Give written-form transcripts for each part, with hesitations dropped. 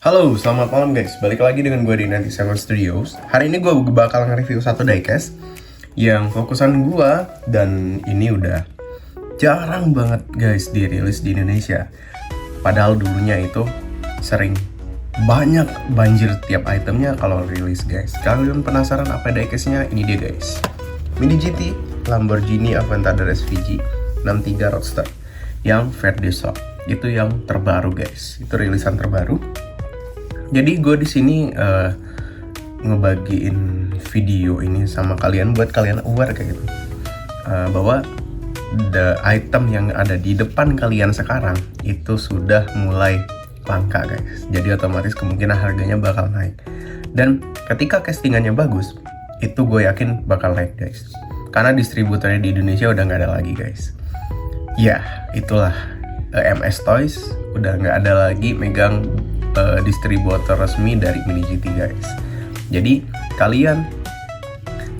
Halo, selamat malam guys. Balik lagi dengan gue di 97 Studios. Hari ini gue bakal nge-review satu diecast yang fokusan gue, dan ini udah jarang banget guys dirilis di Indonesia. Padahal dulunya itu sering banyak banjir tiap itemnya kalau rilis guys. Kalian penasaran apa diecastnya? Ini dia guys. Mini GT Lamborghini Aventador SVG 63 Roadster yang Verde Shock. Itu yang terbaru guys. Itu rilisan terbaru. Jadi gue di sini ngebagiin video ini sama kalian buat kalian aware kayak gitu, bahwa the item yang ada di depan kalian sekarang itu sudah mulai langka guys. Jadi otomatis kemungkinan harganya bakal naik. Dan ketika castingannya bagus, itu gue yakin bakal naik guys. Karena distributornya di Indonesia udah nggak ada lagi guys. Ya itulah MS Toys udah nggak ada lagi megang distributor resmi dari Mini GT guys. Jadi kalian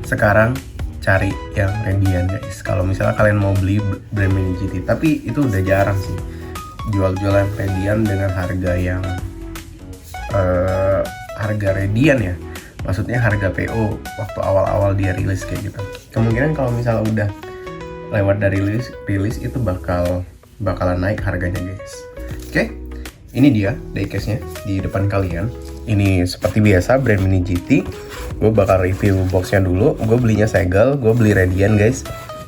sekarang cari yang Radian guys. Kalau misalnya kalian mau beli brand Mini GT, tapi itu udah jarang sih jual-jualan Radian dengan harga yang harga Radian ya. Maksudnya harga PO waktu awal-awal dia rilis kayak gitu. Kemungkinan kalau misalnya udah lewat dari rilis itu bakalan naik harganya guys. Oke? Ini dia diecastnya di depan kalian. Ini seperti biasa brand Mini GT. Gue bakal review boxnya dulu. Gue belinya segel, gue beli Radian guys.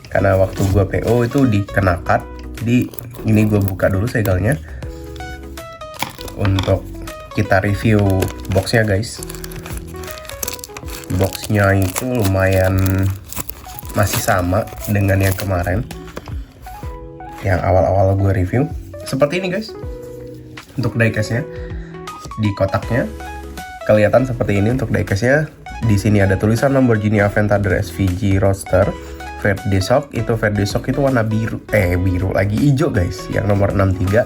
Karena waktu gue PO itu dikenakan. Ini gue buka dulu segelnya untuk kita review boxnya guys. Boxnya itu lumayan masih sama dengan yang kemarin, yang awal-awal gue review. Seperti ini guys. Untuk diecastnya di kotaknya kelihatan seperti ini. Untuk diecastnya di sini ada tulisan Lamborghini Aventador SVG Roadster Verde Shock. Itu Verde Shock itu warna biru lagi hijau guys, yang nomor 63.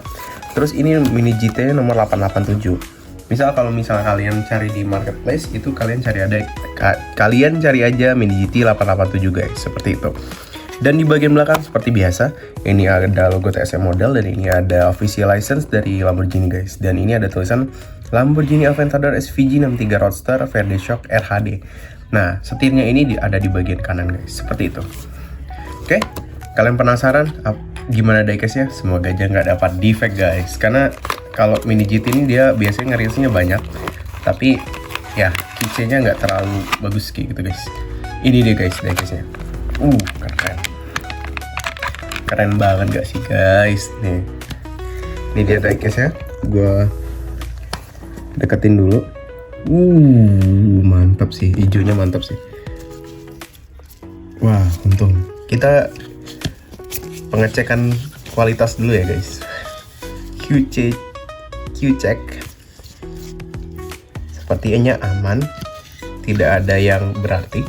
Terus ini Mini GT nomor 887. Kalau misalnya kalian cari di marketplace itu kalian cari aja Mini GT 887 guys, seperti itu. Dan di bagian belakang seperti biasa, ini ada logo TSM model, dan ini ada official license dari Lamborghini guys. Dan ini ada tulisan Lamborghini Aventador SVG 63 Roadster Verde Shock RHD. Nah, setirnya ini ada di bagian kanan guys, seperti itu. Oke, kalian penasaran gimana diecastnya? Semoga aja nggak dapat defect guys. Karena kalau Mini GT ini dia biasanya ngerilisnya banyak, tapi ya keychainnya nggak terlalu bagus kayak gitu guys. Ini dia guys diecastnya. Keren banget gak sih guys? Nih, ini dia diecastnya. Gue deketin dulu. Mantap sih, hijaunya mantap sih. Wah, untung kita pengecekan kualitas dulu ya guys. Q-check. Sepertinya aman, tidak ada yang berarti.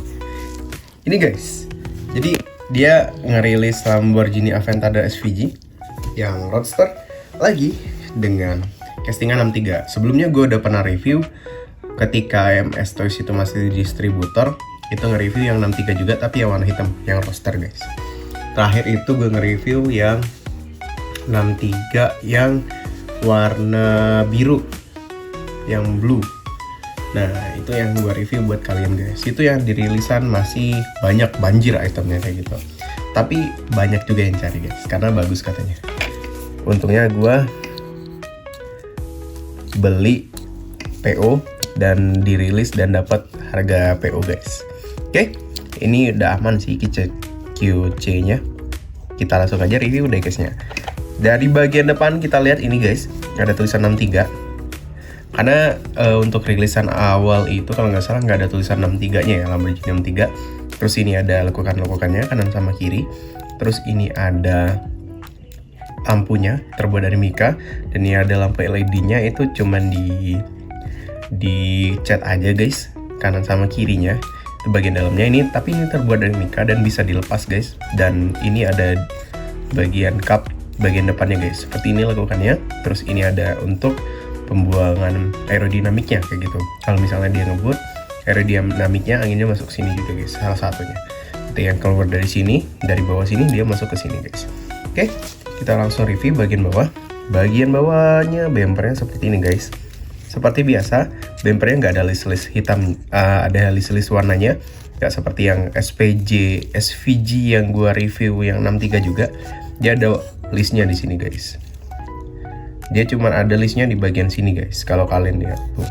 Ini guys, jadi dia ngerilis Lamborghini Aventador SVG yang Roadster lagi dengan castingan 63. Sebelumnya gue udah pernah review ketika MS Toys itu masih distributor, itu nge-review yang 63 juga tapi yang warna hitam, yang Roadster guys. Terakhir itu gue nge-review yang 63 yang warna biru, yang blue. Nah, itu yang gue review buat kalian guys. Itu yang dirilisan masih banyak banjir itemnya kayak gitu. Tapi banyak juga yang cari guys, karena bagus katanya. Untungnya gue beli PO dan dirilis dan dapat harga PO guys. Oke, ini udah aman sih QC-nya. Kita langsung aja review diecastnya. Dari bagian depan kita lihat ini guys, ada tulisan 63. Karena untuk rilisan awal itu kalau nggak salah nggak ada tulisan 63-nya ya, Lamborghini 63. Terus ini ada lekukan-lekukannya kanan sama kiri. Terus ini ada lampunya terbuat dari mika, dan ini ada lampu LED-nya itu cuman di cat aja guys, kanan sama kirinya. Itu bagian dalamnya ini, tapi ini terbuat dari mika dan bisa dilepas guys. Dan ini ada bagian cup bagian depannya guys. Seperti ini lekukannya. Terus ini ada untuk pembuangan aerodinamiknya kayak gitu. Kalau misalnya dia ngebut, aerodinamiknya anginnya masuk sini juga guys, salah satunya. Itu yang keluar dari sini, dari bawah sini dia masuk ke sini guys. Oke, kita langsung review bagian bawah. Bagian bawahnya bempernya seperti ini guys. Seperti biasa, bumpernya nggak ada list-list hitam, ada list-list warnanya. Nggak seperti yang SPJ, SVG yang gua review yang 63 juga. Dia ada listnya di sini guys. Dia cuma ada listnya di bagian sini guys. Kalau kalian lihat tuh,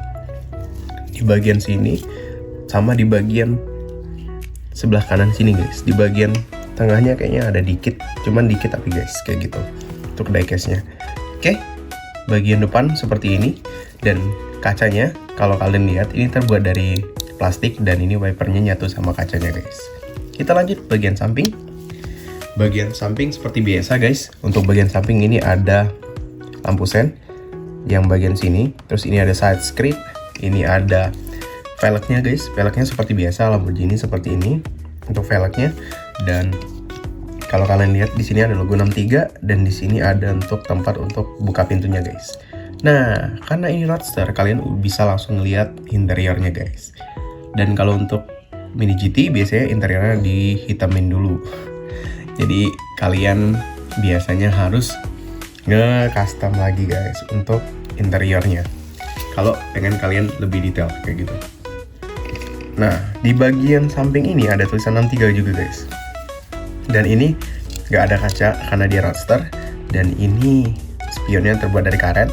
di bagian sini sama di bagian sebelah kanan sini guys. Di bagian tengahnya kayaknya ada dikit, cuman dikit tapi guys kayak gitu untuk diecast-nya. Oke, bagian depan seperti ini dan kacanya kalau kalian lihat ini terbuat dari plastik dan ini wipernya nyatu sama kacanya guys. Kita lanjut bagian samping. Bagian samping seperti biasa guys. Untuk bagian samping ini ada lampu sen yang bagian sini, terus ini ada side script, ini ada velgnya guys. Velgnya seperti biasa Lamborghini seperti ini untuk velgnya, dan kalau kalian lihat di sini ada logo 63 dan di sini ada untuk tempat untuk buka pintunya guys. Nah, karena ini roadster kalian bisa langsung lihat interiornya guys. Dan kalau untuk Mini GT biasanya interiornya dihitamin dulu. Jadi kalian biasanya harus nge-custom lagi guys untuk interiornya kalau pengen kalian lebih detail kayak gitu. Nah, di bagian samping ini ada tulisan 63 juga guys. Dan ini nggak ada kaca karena dia roadster. Dan ini spionnya terbuat dari karet.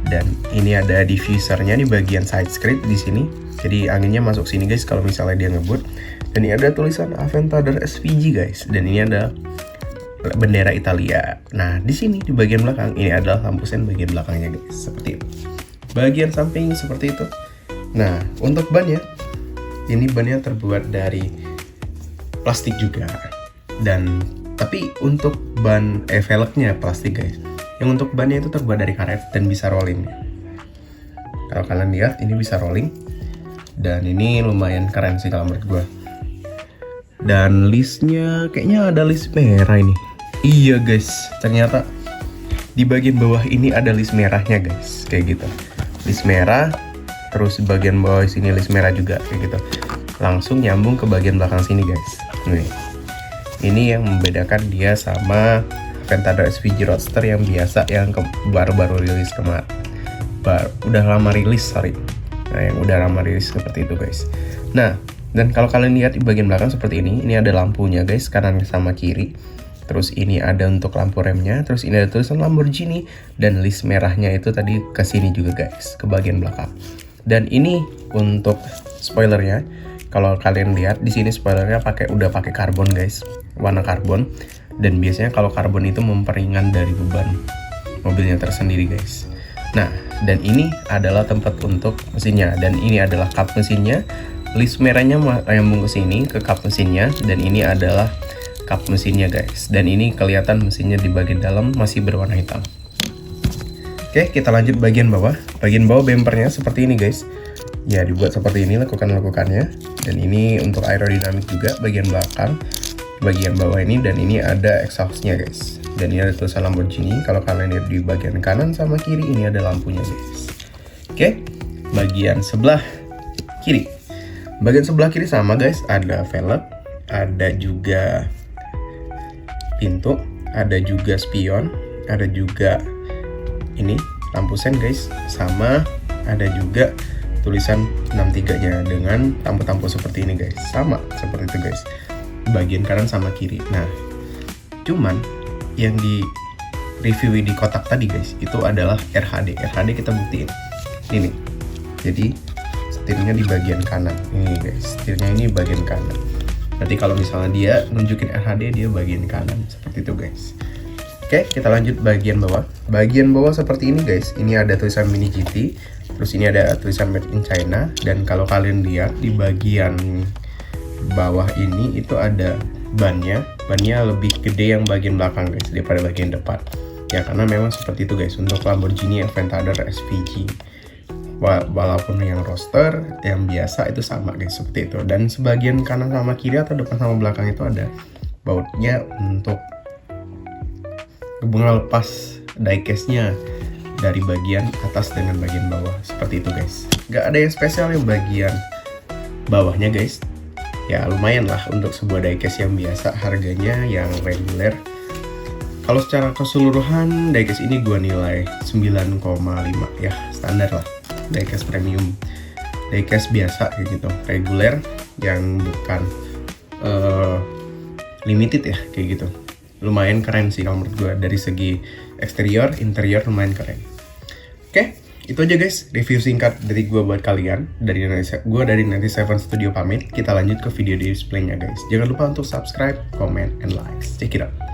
Dan ini ada diffusernya di bagian side script di sini. Jadi anginnya masuk sini guys kalau misalnya dia ngebut. Dan ini ada tulisan Aventador SVG guys. Dan ini ada bendera Italia. Nah, di sini di bagian belakang ini adalah lampu sen bagian belakangnya guys. Seperti itu. Bagian samping seperti itu. Nah, untuk bannya, ini bannya terbuat dari plastik juga. Dan tapi untuk ban velgnya plastik guys. Yang untuk bannya itu terbuat dari karet dan bisa rolling. Kalau kalian lihat ini bisa rolling. Dan ini lumayan keren sih kalau menurut gua. Dan listnya kayaknya ada list merah ini. Iya guys, ternyata di bagian bawah ini ada list merahnya guys, kayak gitu. List merah, terus di bagian bawah sini list merah juga kayak gitu. Langsung nyambung ke bagian belakang sini guys. Nih, ini yang membedakan dia sama Aventador SVG Roadster yang biasa yang baru-baru rilis kemarin. Udah lama rilis, sorry. Nah, yang udah lama rilis seperti itu guys. Nah, dan kalau kalian lihat di bagian belakang seperti ini ada lampunya guys, kanan sama kiri. Terus ini ada untuk lampu remnya, terus ini ada tulisan Lamborghini dan list merahnya itu tadi ke sini juga guys, ke bagian belakang. Dan ini untuk spoilernya, kalau kalian lihat di sini spoilernya udah pakai karbon guys, warna karbon. Dan biasanya kalau karbon itu memperingan dari beban mobilnya tersendiri guys. Nah, dan ini adalah tempat untuk mesinnya, dan ini adalah kap mesinnya. List merahnya nyambung ke sini ke kap mesinnya, dan ini adalah kap mesinnya guys. Dan ini kelihatan mesinnya di bagian dalam masih berwarna hitam. Oke, kita lanjut bagian bawah. Bagian bawah bumpernya seperti ini guys. Ya, dibuat seperti ini lekukan-lekukannya. Dan ini untuk aerodinamik juga bagian belakang. Bagian bawah ini, dan ini ada exhaustnya guys. Dan ini ada tulisan Lamborghini. Kalau kalian lihat di bagian kanan sama kiri ini ada lampunya guys. Oke, bagian sebelah kiri. Bagian sebelah kiri sama guys, ada velg, ada juga pintu, ada juga spion, ada juga ini lampu sen guys, sama ada juga tulisan 63-nya dengan tampo-tampo seperti ini guys. Sama seperti itu guys. Bagian kanan sama kiri. Nah, cuman yang di review di kotak tadi guys, itu adalah RHD. RHD kita buktiin. Ini. Jadi setirnya di bagian kanan. Ini guys, setirnya ini bagian kanan. Nanti kalau misalnya dia nunjukin RHD, dia bagian kanan seperti itu guys. Oke, kita lanjut bagian bawah. Bagian bawah seperti ini guys. Ini ada tulisan Mini GT, terus ini ada tulisan Made in China. Dan kalau kalian lihat di bagian bawah ini itu ada bannya. Bannya lebih gede yang bagian belakang guys daripada bagian depan. Ya, karena memang seperti itu guys untuk Lamborghini Aventador SVG. Walaupun yang roadster yang biasa itu sama guys seperti itu. Dan sebagian kanan sama kiri atau depan sama belakang itu ada bautnya untuk ngelepas diecast-nya dari bagian atas dengan bagian bawah seperti itu guys. Gak ada yang spesial yang bagian bawahnya guys. Ya lumayan lah untuk sebuah diecast yang biasa, harganya yang reguler. Kalau secara keseluruhan diecast ini gua nilai 9,5 ya, standar lah. diecast premium, diecast biasa kayak gitu, reguler yang bukan limited ya kayak gitu. Lumayan keren sih kalau menurut gue, dari segi eksterior, interior lumayan keren. Oke, itu aja guys review singkat dari gue buat kalian. Gue dari 97 Studio pamit. Kita lanjut ke video displaynya guys. Jangan lupa untuk subscribe, comment, and like. Check it out.